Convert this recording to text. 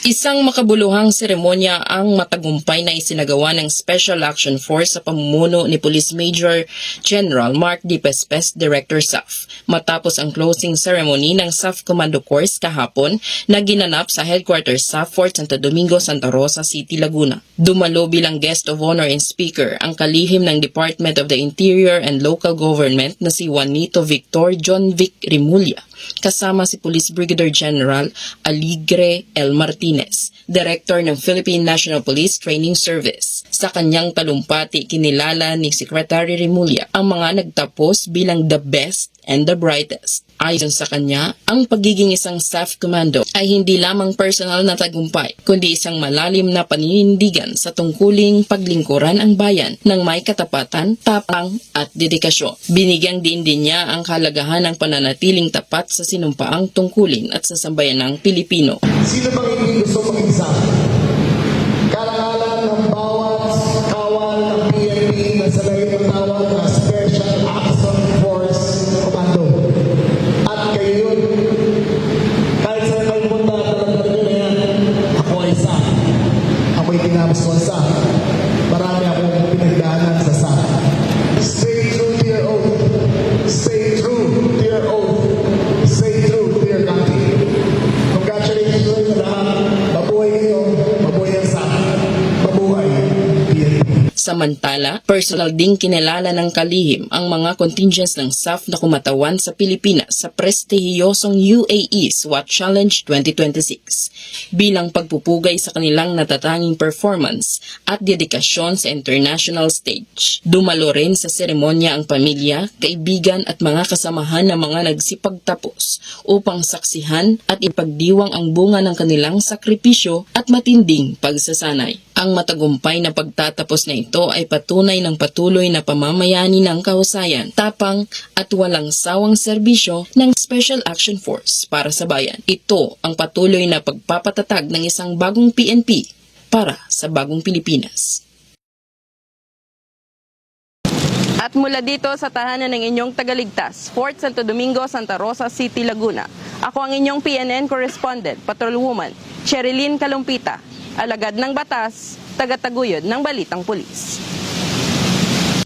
Isang makabuluhang seremonya ang matagumpay na isinagawa ng Special Action Force sa pamumuno ni Police Major General Mark D. Pespes, Director SAF, matapos ang closing ceremony ng SAF Commando Corps kahapon na ginanap sa Headquarters SAF Fort Santo Domingo, Santa Rosa City, Laguna. Dumalo bilang guest of honor and speaker ang kalihim ng Department of the Interior and Local Government na si Juanito Victor John Vic Rimulya, kasama si Police Brigadier General Aligre L. Martinez, Director ng Philippine National Police Training Service. Sa kanyang talumpati, kinilala ni Secretary Rimulya ang mga nagtapos bilang the best and the brightest. Ayon sa kanya, ang pagiging isang staff commando ay hindi lamang personal na tagumpay, kundi isang malalim na paninindigan sa tungkuling paglingkuran ang bayan ng may katapatan, tapang at dedikasyon. Binigyang diin din niya ang kahalagahan ng pananatiling tapat sa sinumpaang tungkulin at sa sambayanang Pilipino. Sino bang hindi gusto mag-isa? Karangalan ng bawat kawal ng PNP na sa layo ng tawag na Special Action Force Commando. At kayo yun, kahit saan kayo punta, talagang na yan, ako ay isa. Ako'y tinapos ko sa. Marami akong pinagdaanan sa sa. Stay true to your oath. Stay true to your oath. Stay true to your country. Congratulations sa lahat. Mabuhay kayo. Mabuhay ang sa. Mabuhay PNP. Samantala, personal ding kinilala ng kalihim ang mga contingents ng SAF na kumatawan sa Pilipinas sa prestihiyosong UAE SWAT Challenge 2026 bilang pagpupugay sa kanilang natatanging performance at dedikasyon sa international stage. Dumalo rin sa seremonya ang pamilya, kaibigan at mga kasamahan ng mga nagsipagtapos upang saksihan at ipagdiwang ang bunga ng kanilang sakripisyo at matinding pagsasanay. Ang matagumpay na pagtatapos na ito ay patunay ng patuloy na pamamayani ng kahusayan, tapang at walang sawang serbisyo ng Special Action Force para sa bayan. Ito ang patuloy na pagpapatatag ng isang bagong PNP para sa bagong Pilipinas. At mula dito sa tahanan ng inyong tagaligtas, Fort Santo Domingo, Santa Rosa City, Laguna, ako ang inyong PNN correspondent, Patrolwoman, Sherilyn Kalumpita, alagad ng batas, tagataguyod ng Balitang Pulis.